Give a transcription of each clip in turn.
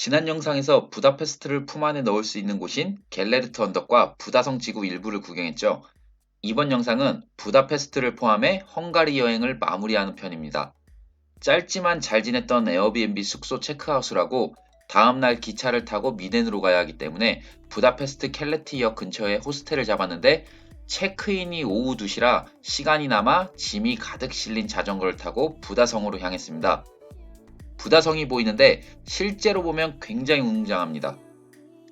지난 영상에서 부다페스트를 품 안에 넣을 수 있는 곳인 갤레르트 언덕과 부다성 지구 일부를 구경했죠. 이번 영상은 부다페스트를 포함해 헝가리 여행을 마무리하는 편입니다. 짧지만 잘 지냈던 에어비앤비 숙소 체크아웃을 하고 다음날 기차를 타고 미넨으로 가야 하기 때문에 부다페스트 켈레티역 근처에 호스텔을 잡았는데 체크인이 오후 2시라 시간이 남아 짐이 가득 실린 자전거를 타고 부다성으로 향했습니다. 부다성이 보이는데 실제로 보면 굉장히 웅장합니다.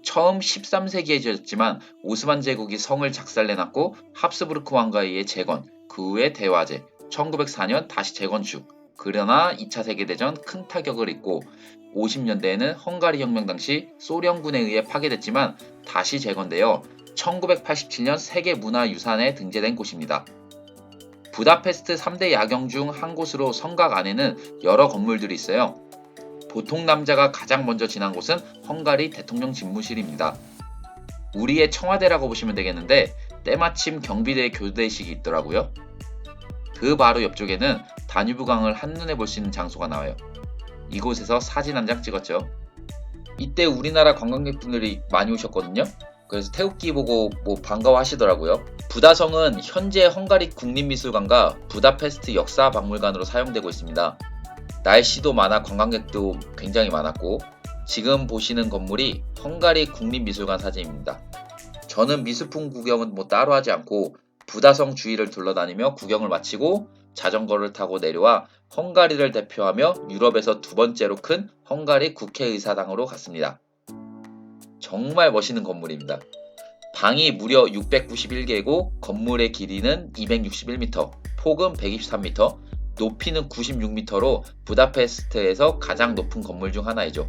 처음 13세기에 지었지만 오스만 제국이 성을 작살내놨고 합스부르크 왕가에 의해 재건, 그 후에 대화제, 1904년 다시 재건축, 그러나 2차 세계대전 큰 타격을 입고 50년대에는 헝가리 혁명 당시 소련군에 의해 파괴됐지만 다시 재건되어 1987년 세계문화유산에 등재된 곳입니다. 부다페스트 3대 야경 중 한 곳으로 성곽 안에는 여러 건물들이 있어요. 보통 남자가 가장 먼저 지난 곳은 헝가리 대통령 집무실입니다. 우리의 청와대라고 보시면 되겠는데 때마침 경비대 교대식이 있더라고요. 그 바로 옆쪽에는 다뉴브강을 한눈에 볼 수 있는 장소가 나와요. 이곳에서 사진 한 장 찍었죠. 이때 우리나라 관광객분들이 많이 오셨거든요. 그래서 태극기 보고 반가워하시더라고요. 부다성은 현재 헝가리 국립미술관과 부다페스트 역사박물관으로 사용되고 있습니다. 날씨도 많아 관광객도 굉장히 많았고 지금 보시는 건물이 헝가리 국립미술관 사진입니다. 저는 미술품 구경은 따로 하지 않고 부다성 주위를 둘러다니며 구경을 마치고 자전거를 타고 내려와 헝가리를 대표하며 유럽에서 두 번째로 큰 헝가리 국회의사당으로 갔습니다. 정말 멋있는 건물입니다. 방이 무려 691개고 건물의 길이는 261m, 폭은 123m, 높이는 96m로 부다페스트에서 가장 높은 건물 중 하나이죠.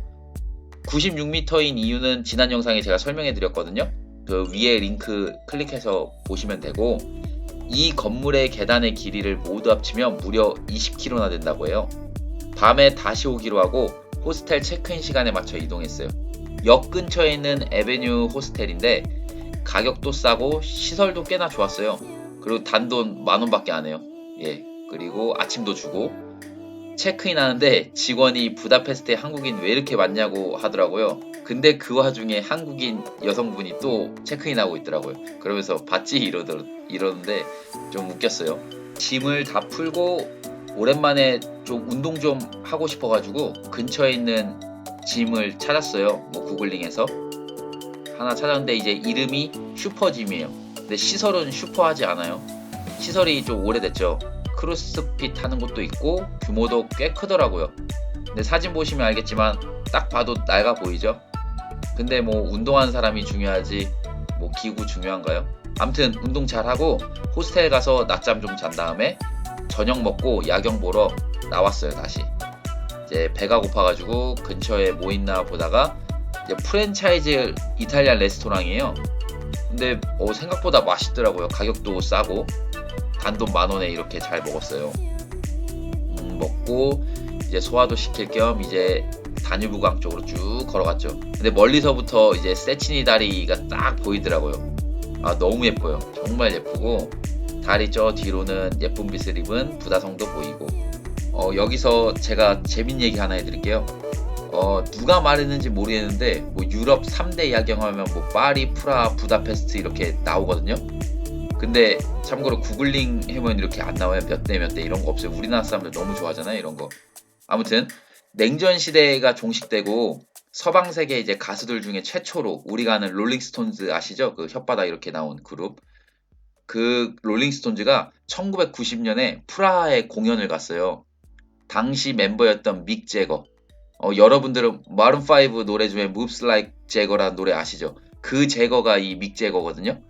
96m인 이유는 지난 영상에 제가 설명해 드렸거든요. 그 위에 링크 클릭해서 보시면 되고 이 건물의 계단의 길이를 모두 합치면 무려 20km나 된다고 해요. 밤에 다시 오기로 하고 호스텔 체크인 시간에 맞춰 이동했어요. 역 근처에 있는 에베뉴 호스텔인데 가격도 싸고 시설도 꽤나 좋았어요. 그리고 단돈 10,000원밖에 안 해요. 그리고 아침도 주고 체크인 하는데 직원이 부다페스트에 한국인 왜 이렇게 많냐고 하더라고요. 근데 그 와중에 한국인 여성분이 또 체크인하고 있더라고요. 그러면서 봤지 이러는데 좀 웃겼어요. 짐을 다 풀고 오랜만에 좀 운동 좀 하고 싶어가지고 근처에 있는 짐을 찾았어요. 구글링해서 하나 찾았는데 이제 이름이 슈퍼짐이에요. 근데 시설은 슈퍼하지 않아요. 시설이 좀 오래됐죠. 크로스핏 하는 곳도 있고 규모도 꽤 크더라고요. 근데 사진 보시면 알겠지만 딱 봐도 낡아 보이죠. 근데 운동하는 사람이 중요하지 기구 중요한가요? 암튼 운동 잘하고 호스텔 가서 낮잠 좀 잔 다음에 저녁 먹고 야경 보러 나왔어요. 다시 이제 배가 고파가지고 근처에 뭐 있나 보다가 이제 프랜차이즈 이탈리안 레스토랑이에요. 근데 생각보다 맛있더라고요. 가격도 싸고 단돈 10,000원에 이렇게 잘 먹었어요. 먹고 이제 소화도 시킬 겸 이제 다뉴브강 쪽으로 쭉 걸어갔죠. 근데 멀리서부터 이제 세치니 다리가 딱 보이더라고요. 너무 예뻐요. 정말 예쁘고 다리 저 뒤로는 예쁜 빛을 입은 부다성도 보이고 여기서 제가 재밌는 얘기 하나 해드릴게요. 누가 말했는지 모르겠는데 유럽 3대 야경하면 파리, 프라하, 부다페스트 이렇게 나오거든요. 근데 참고로 구글링 해보면 이렇게 안 나와요. 몇 대 몇 대 이런 거 없어요. 우리나라 사람들 너무 좋아하잖아요. 이런 거. 아무튼 냉전 시대가 종식되고 서방 세계 이제 가수들 중에 최초로 우리가 아는 롤링스톤즈 아시죠? 그 혓바닥 이렇게 나온 그룹. 그 롤링스톤즈가 1990년에 프라하에 공연을 갔어요. 당시 멤버였던 믹 제거. 여러분들은 마룬5 노래 중에 Moves Like Jagger라는 노래 아시죠? 그 제거가 이 믹 제거거든요.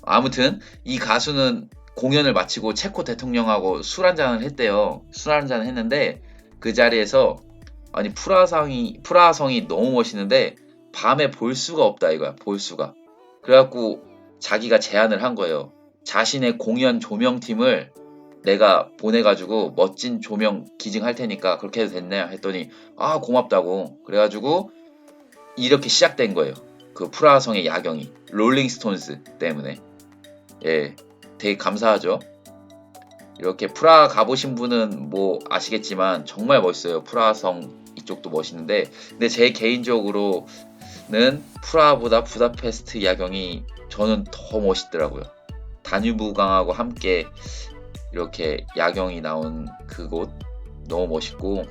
아무튼 이 가수는 공연을 마치고 체코 대통령하고 술 한잔을 했대요. 술 한잔을 했는데 그 자리에서 아니 프라하성이 너무 멋있는데 밤에 볼 수가 없다 이거야. 볼 수가. 그래갖고 자기가 제안을 한 거예요. 자신의 공연 조명팀을 내가 보내가지고 멋진 조명 기증할 테니까 그렇게 해도 됐냐 했더니 고맙다고. 그래가지고 이렇게 시작된 거예요. 그 프라하성의 야경이 롤링스톤스 때문에. 되게 감사하죠. 이렇게 프라하 가보신 분은 아시겠지만 정말 멋있어요. 프라하성 이쪽도 멋있는데, 근데 제 개인적으로는 프라하보다 부다페스트 야경이 저는 더 멋있더라고요. 다뉴브강하고 함께 이렇게 야경이 나온 그곳 너무 멋있고,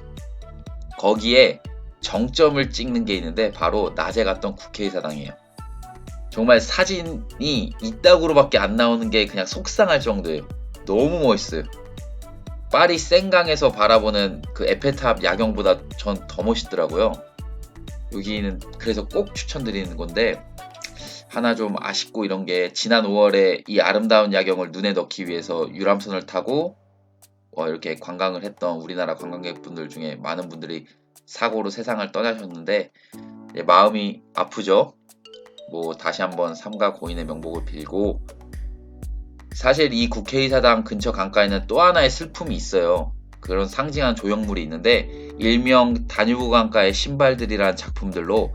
거기에 정점을 찍는 게 있는데 바로 낮에 갔던 국회의사당이에요. 정말 사진이 이따구로밖에 안 나오는 게 그냥 속상할 정도예요. 너무 멋있어요. 파리 생강에서 바라보는 그 에펠탑 야경보다 전 더 멋있더라고요. 여기는 그래서 꼭 추천드리는 건데, 하나 좀 아쉽고 이런 게, 지난 5월에 이 아름다운 야경을 눈에 넣기 위해서 유람선을 타고 이렇게 관광을 했던 우리나라 관광객분들 중에 많은 분들이 사고로 세상을 떠나셨는데, 마음이 아프죠. 뭐 다시 한번 삼가 고인의 명복을 빌고, 사실 이 국회의사당 근처 강가에는 또 하나의 슬픔이 있어요. 그런 상징한 조형물이 있는데, 일명 다뉴브 강가의 신발들이라는 작품들로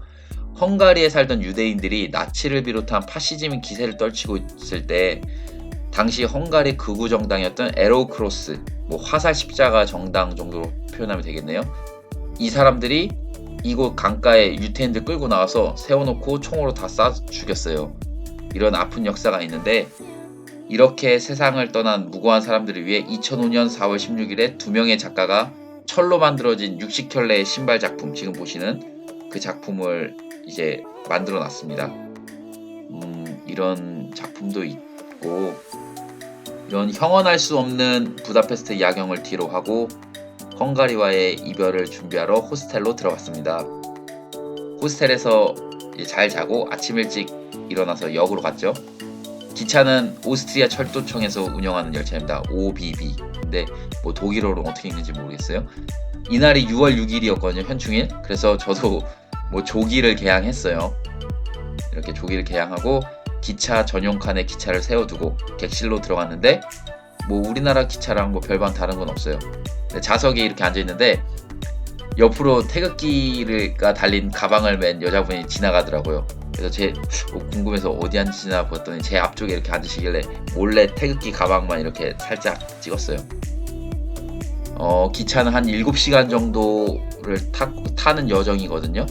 헝가리에 살던 유대인들이 나치를 비롯한 파시즘 기세를 떨치고 있을 때, 당시 헝가리 극우 정당이었던 에로우 크로스, 뭐 화살 십자가 정당 정도로 표현하면 되겠네요. 이 사람들이 이곳 강가에 유태인들 끌고 나와서 세워놓고 총으로 다 쏴 죽였어요. 이런 아픈 역사가 있는데, 이렇게 세상을 떠난 무고한 사람들을 위해 2005년 4월 16일에 2명의 작가가 철로 만들어진 60켤레의 신발 작품, 지금 보시는 그 작품을 이제 만들어 놨습니다. 이런 작품도 있고, 이런 형언할 수 없는 부다페스트 야경을 뒤로 하고 헝가리와의 이별을 준비하러 호스텔로 들어갔습니다. 호스텔에서 잘 자고 아침 일찍 일어나서 역으로 갔죠. 기차는 오스트리아 철도청에서 운영하는 열차입니다. OBB. 근데 뭐 독일어로 어떻게 읽는지 모르겠어요. 이날이 6월 6일이었거든요. 현충일. 그래서 저도 뭐 조기를 개항했어요. 이렇게 조기를 개항하고 기차 전용 칸에 기차를 세워두고 객실로 들어갔는데, 뭐 우리나라 기차랑 뭐 별반 다른 건 없어요. 좌석에 이렇게 앉아있는데 옆으로 태극기가 달린 가방을 맨 여자분이 지나가더라고요. 그래서 제 궁금해서 어디 앉으시나 봤더니 제 앞쪽에 이렇게 앉으시길래 몰래 태극기 가방만 이렇게 살짝 찍었어요. 기차는 한 7시간 정도를 타는 여정이거든요.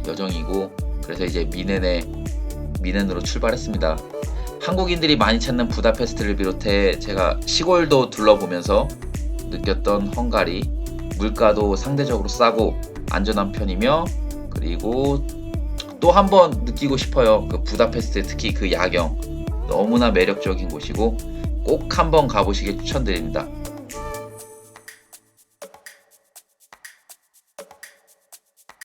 여정이고, 그래서 이제 미넨으로 출발했습니다. 한국인들이 많이 찾는 부다페스트를 비롯해 제가 시골도 둘러보면서 느꼈던 헝가리, 물가도 상대적으로 싸고 안전한 편이며, 그리고 또 한 번 느끼고 싶어요. 그 부다페스트, 특히 그 야경 너무나 매력적인 곳이고 꼭 한번 가보시길 추천드립니다.